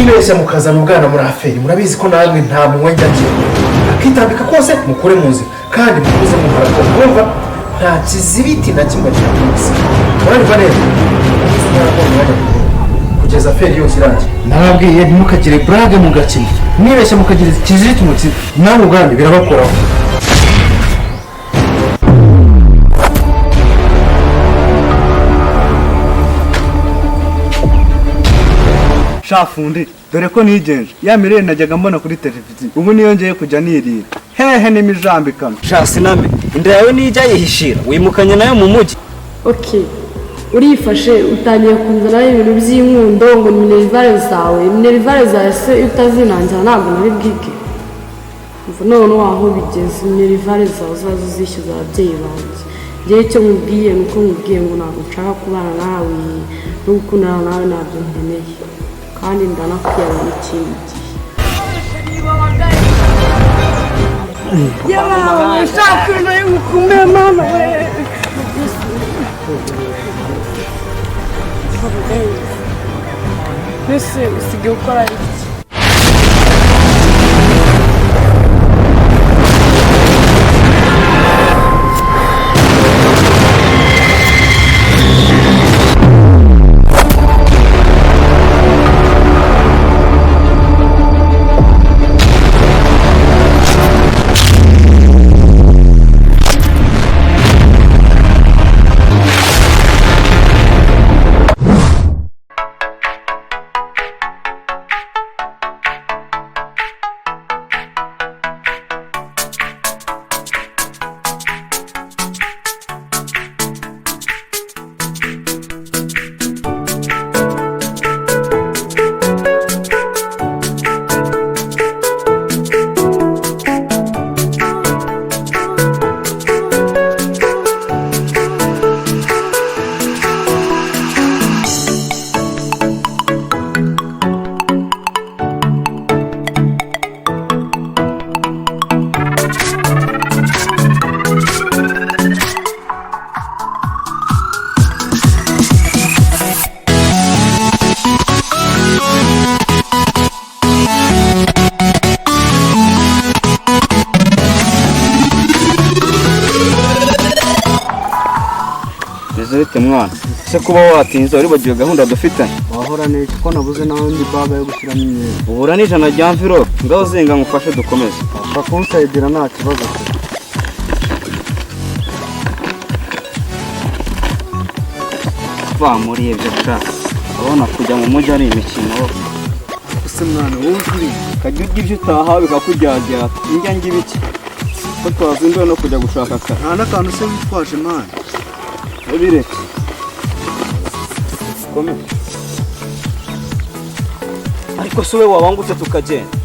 mwibeshya mukazana ubwana muri aferi murabizi ko namwe nta mwenge agira akitambika kose mukure mu nzira kandi mukuze muharakora mwumva nta kizibiti na kimwe cyakubise muranyumva neza kugeza aferi yose irangiye narabwiye ntimukagire burage mugakina mwibeshya mukagira ikizibiti mukina nawe ubwanyu birabakoraho shafundi dore ko nigenje ya mirire najyaga mbona kuri televiziyo ubu niyongeye kujya nirira hehe n'imijambo ikamyo sinambe inda yawe nijya yihishira wimukanye nayo mu mujyi okay urifashe utangiye kunzana ibintu by'inkundo ngo minerivare zawe se utazinangira ntabwo nari bwike none waho bigeze minerivare zawe zazo zishyuza ababyeyi banjye igihe cyo nkubwiye nuko nkubwiye ngo ntabwo nshaka kubana nawe no gukundana nawe ntabyo nkeneye kandi ndanakuyabona ikindi gihe yabawe ushaka nayo ngukumira mama we mbese usigaye ukora iki mwana se kuba watinze wari bagiye gahunda dufitanye wahora neza ko nabuze nawe ndi baga yo gushyiramo imyenda ubura n'ijana rya mvirope ngaho zinga ngufashe dukomeze bakunsayidira nta kibazo muri ibyo ushaka urabona kujya mu mujyi ari imikino ese mwana wowe uri kajya urya ibyo utaha bikakujyajya njya ngira iki ko twazinduwe no kujya gushaka akazi nta n'akantu se witwaje mwana ubireke komeza ariko si we wabangutse tukagenda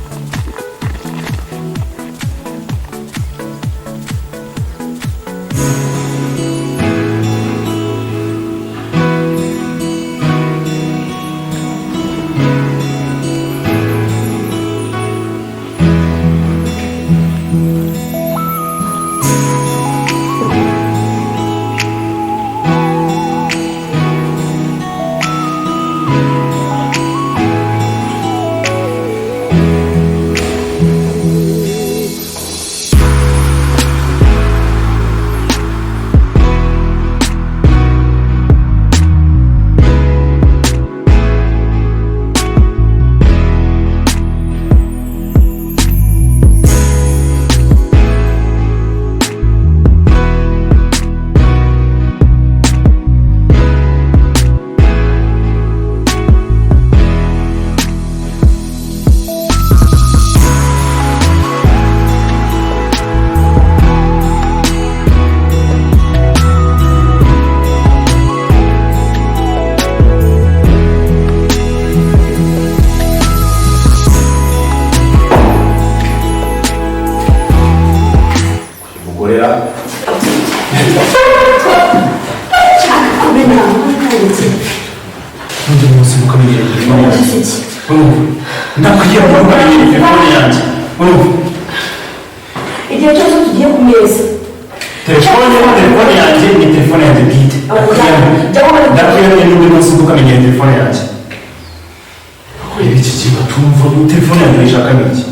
kureba iki kintu tumva telefone yanjye ishaka n'iki.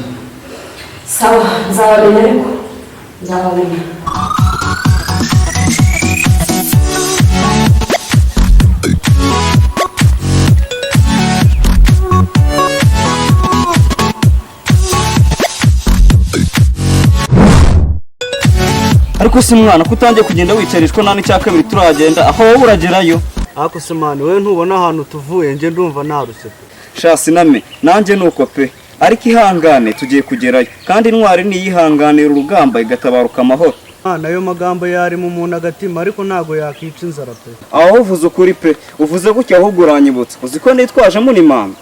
Sawa, nzabamenya ariko. Nzabamenya. ariko si mwana kutangiye kugenda wicarishwa nani cya kabiri turagenda aho wowe uragerayo. Ako se mani wewe ntubona ahantu tuvuye nje ndumva narushye pe. Sha siname nanjye nuko pe ariko ihangane tugiye kugerayo kandi intwari niyihanganira urugamba igatabaruka amahoro. Nayo magambo yari mu muntu agatima ariko ntago yakica inzara pe. Aho uvuze ukuri pe uvuze gutya ahubwo uranyibutsa uzi ko nitwaje muri mama.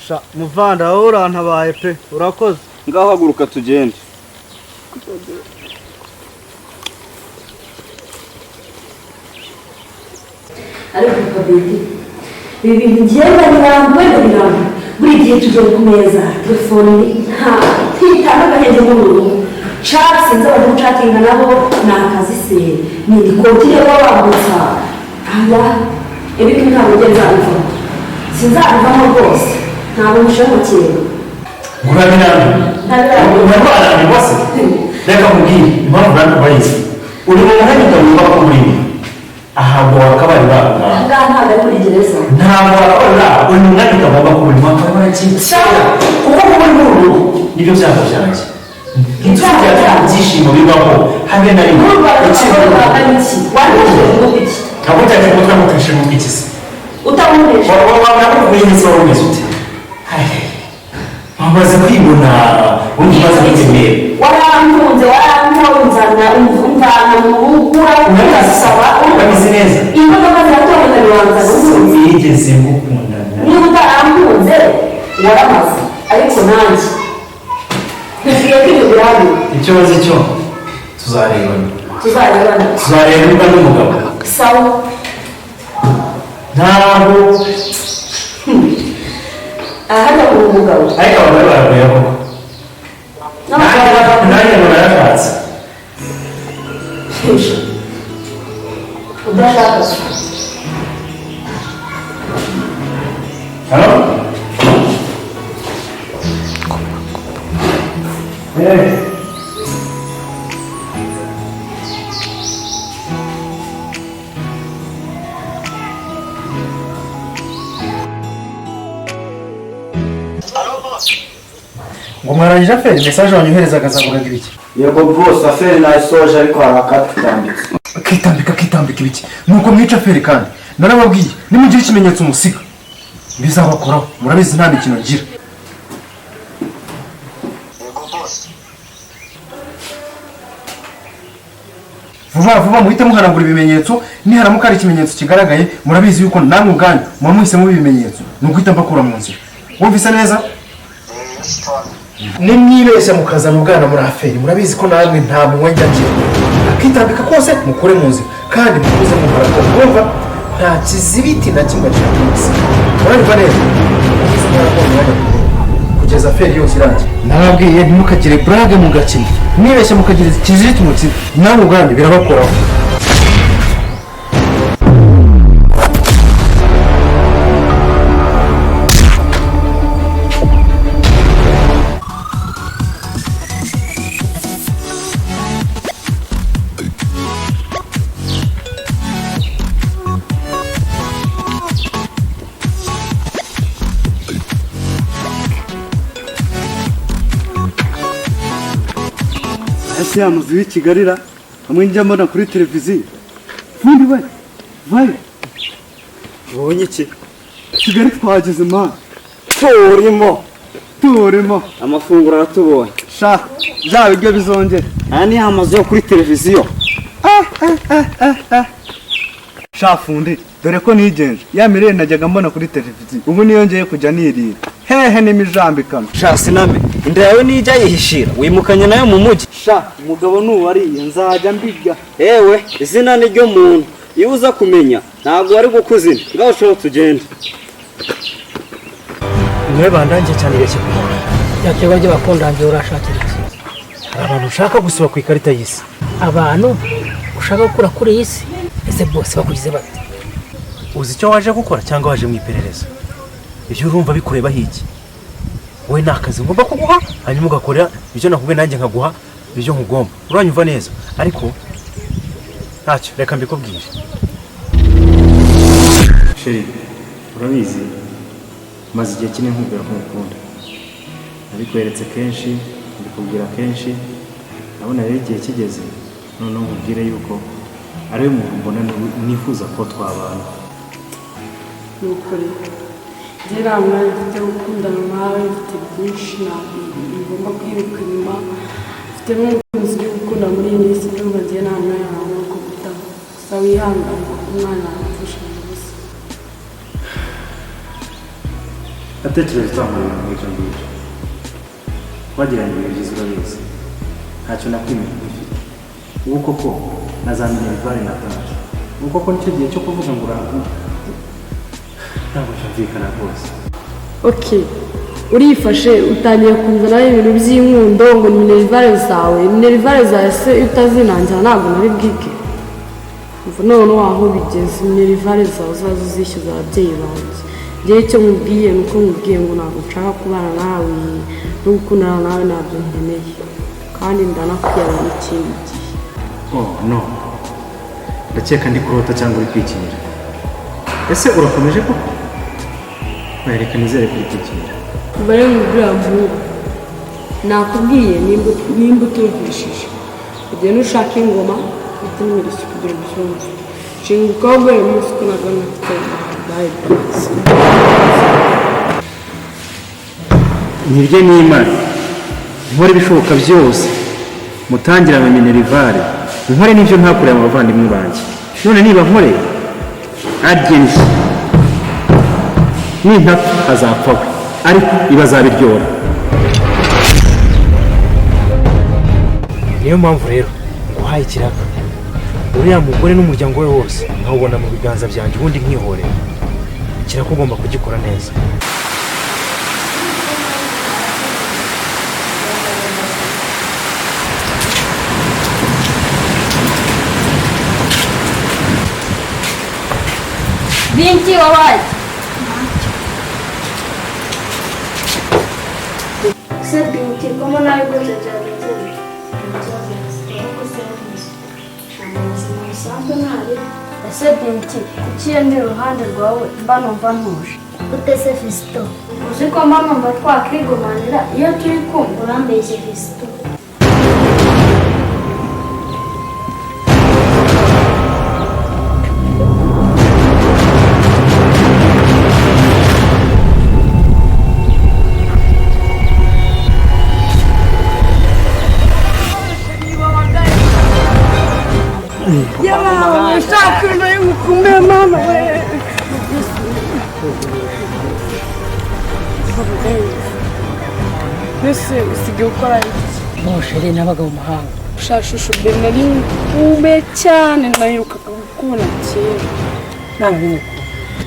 Sha muvanda aho urantabaye pe urakoze. Ngaho haguruka tugende. Ariko kabiri ibi bintu ngenda birambuye buri gihe tujya ku meza telefone nta twitandukanye n'umuntu chat sinzi abantu chattinga nabo ni akazi se ni ikotire wabambutsa aya ibi ntabwo ngenzabivamo sinzabivamo rwose ntabwo mushaka kintu Ngurabirana. Urabana ni bose. Reka mubwire impamvu nakubayize. Uri mu mwanya utavuga ko muri mwe. Ahabwo wakabari banga. Ntabwo ari muri gereza. Ntabwo wakabara uri mu mwanya utavuga ko muri mwe. Akabara cyinshi. Kuko muri rugo nibyo byabo byanjye. Inzira byishimo bibaho habe na rimwe. Kabutaje ko twamutashe mu kikisi. Utamunesha. Wabona ko kuyinyitsa wumeze ute? Amaze kwibona umaze kutemera warantunze umvana mu bugura ugasaba urabizi neza imodoka ziratoneka bibanza n'umunsi yigeze ngukundana niba utarantunze waramaze ariko nanjye ntugiye kwibirabi ikibazo cyo tuzarebana n'umugabo sawa ntabwo ahajya ku mugabo ariko abagore baragoye koko nanjye ngo narashatse udashaka halo ngo mwarangije aferi mesaje wanyoherezaga zavugaga ibiki? Yego boss aferi nayisoje ariko harakatambika kitambika ibiki nuko mwica aferi kandi narababwiye nimugira ikimenyetso musiga bizabakoraho murabizi nta mikino ngira. Yego boss vuba muhite muhanagura ibimenyetso niharamuka ari ikimenyetso kigaragaye murabizi yuko namwe ubwanyu muba muhisemo ibimenyetso ni uguhita mbakura mu nzira. Wumvise neza? Nimwibeshya mukazana ubwana muri aferi murabizi ko namwe nta mwanya ngira akitambika kose mukure mu nzira kandi mukuze mugaragaro mwumva nta kizibiti na kimwe cy'amunsi murabibona neza kugeza aferi yose irangiye. Nababwiye ntimukagire brage mu gakino mwibeshya mukagira ikizibiti mutsi namwe ubwanyu birabakoraho. Ese yamuzi w'ikigarira hamwe njya mbona kuri televiziyo. Fundi we vai Ubonye iki? Kigali twageze man turimo Amafunguro aratubonye. sha za biryo bizongera Aya ni amazu yo kuri televiziyo. sha fundi dore ko nigenje ya mirire najyaga mbona kuri televiziyo ubu niyo ngiye kujya nirira hehe n'imijambikano. Sha siname inda yawe nijya yihishira wimukanye nayo mu mujyi. Sha umugabo nuwariye nzajya mbiga. Ewe izina ni ryo muntu iyo uza kumenya ntabwo wari gukuzina ngaho ushobora tugende. Mwe bandangiye cyane ireke kumara yakirwa ryo bakundangiye urashakira iki? abantu ushaka gusiba ku ikarita y'isi. Abantu ushaka gukura kuri iyi si ese bose bakugize bate? uzi icyo waje gukora cyangwa waje mu iperereza? Ibyo urumva bikureba hiki? Wowe ni akazi ngomba kuguha, hanyuma ugakora ibyo nakubwiye nanjye nkaguha ibyo nkugomba. Uranyumva neza? Ariko ntacyo, reka mbikubwire. Sheri, urabizi maze igihe kinini nkubwira ko nkukunda. Nabikweretse kenshi, mbikubwira kenshi, nabona rero igihe kigeze, noneho nkubwire yuko ari we muntu mbona nifuza ko twabana. Ni ukuri njye nta mwanya mfite wo gukundana nawe, mfite byinshi ngomba kwiruka inyuma, mfite n'umukunzi uri gukunda muri iyi minsi, ndumva njye nta mwanya wawe wo kugutaho. Gusa wihangane kuko umwana wawe amfasha mu busa. Natekereje twamara ibintu nk'ibyo ngibyo. Wagiranye ibihe byiza urabizi. Ntacyo nakwimye kubifite. Ubu koko nazamenye ibivare natanze. Ubu koko nicyo gihe cyo kuvuga ngo urankunda. Ntabwo cyumvikana rwose. Okay, urifashe utangiye kunzanaho ibintu by'inkundo ngo ni minerivare zawe. Minerivare zawe se utazinangira ntabwo nari bwige. Ubu none waho bigeze, minerivare zawe uzaza uzishyuza ababyeyi banjye. Njyewe icyo nkubwiye ni uko nkubwiye ngo ntabwo nshaka kubana nawe no gukundana nawe, ntabyo nkeneye kandi ndanakwiyana n'ikindi gihe. Oh no, ndakeka ndi kurota cyangwa uri kwikinira. Ese urakomeje koko? Reka nizere kuri kwikinira. Mbere nkubwira mvuga, nakubwiye nimba utumvishije, ugiye nushaka ingoma ufite n'imirishyo kugira ngo ubyumve. Shinguka wowe umunsi uko nagana mfite bayi bwose. Nirye n'Imana, nkore ibishoboka byose mutangira na minerivare, nkore n'ibyo ntakoreye mu bavandimwe banjye. None niba nkore agenzi nintapfa azapfa we, ariko ibazabiryora. Niyo mpamvu rero nguhaye ikiraka, uriya mugore n'umuryango we wose nkawubona mu biganza byanjye, ubundi nkihorera. Ikiraka ugomba kugikora neza. Binti wawaje? Se binti kama nayo goja jaje. Ese binti uciye ndi iruhande rwawe mba numva ntuje. Utese Fisto. Uzi ko mba numva twakwigomanira iyo turi kumva. Urambeshye Fisto. Mama, ushaka nayo mukumbe mama we. Mbese usigaye ukora iki? Sheri nabaga mu mahanga. Ushashusha ubwe nari kumbe cyane, nayirukaga gukubona kera. Ntabwo nk'uko.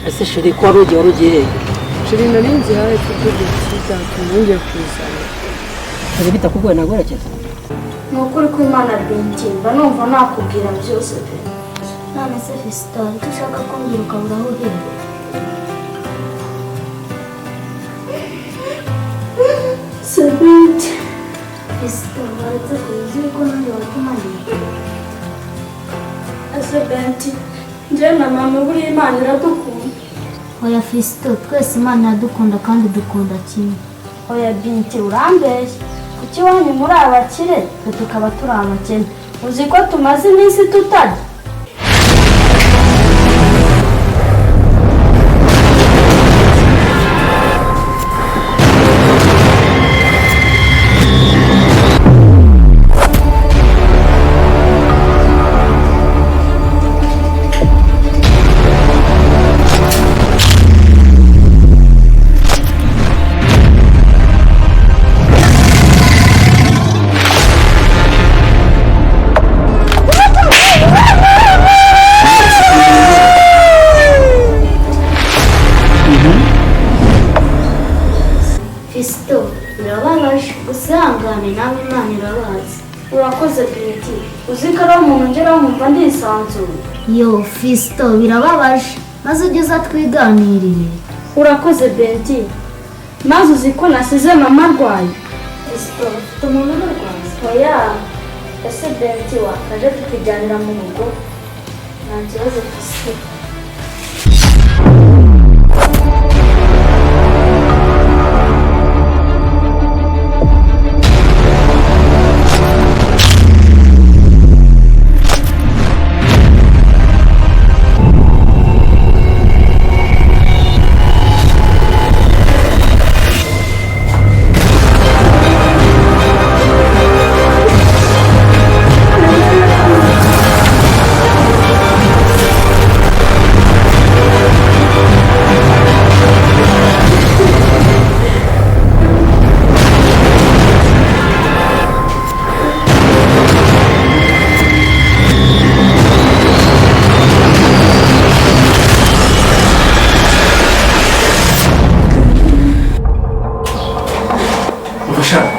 Ese Sheri ko wari ugiye Sheri nari nzi hawe kuko cyatuma ngiye kuzana. Sheri bitakugoye naguherekeza? Ni ukuri kw'Imana binti mba numva nakubwira byose pe. None se Fisto, icyo ushaka kumbwira ukabura aho uhera? Se binti. Fisto, waretse kuzi ko nanjye watumaniye. Ese binti, njye na mama buriya Imana iradukunda. Oya Fisto, twese Imana iradukunda kandi dukunda kimwe. Oya binti urambeshya. Kuki wanyu muri abakire twe tukaba turi abakene? Uzi ko tumaze iminsi tutarya? Usangane nawe Imana irabazi. Urakoze binti. Uzi ko ari umuntu ngera nkumva ndisanzuye. Yo Fisto, birababaje. maze ugeze twiganirire. urakoze Benti, maze uzi ko nasize mama arwaye. Ufite umuntu urwaye? Oya, ese Benti wakaje tukijyanira mu rugo? Nta kibazo dufite. Ubashaka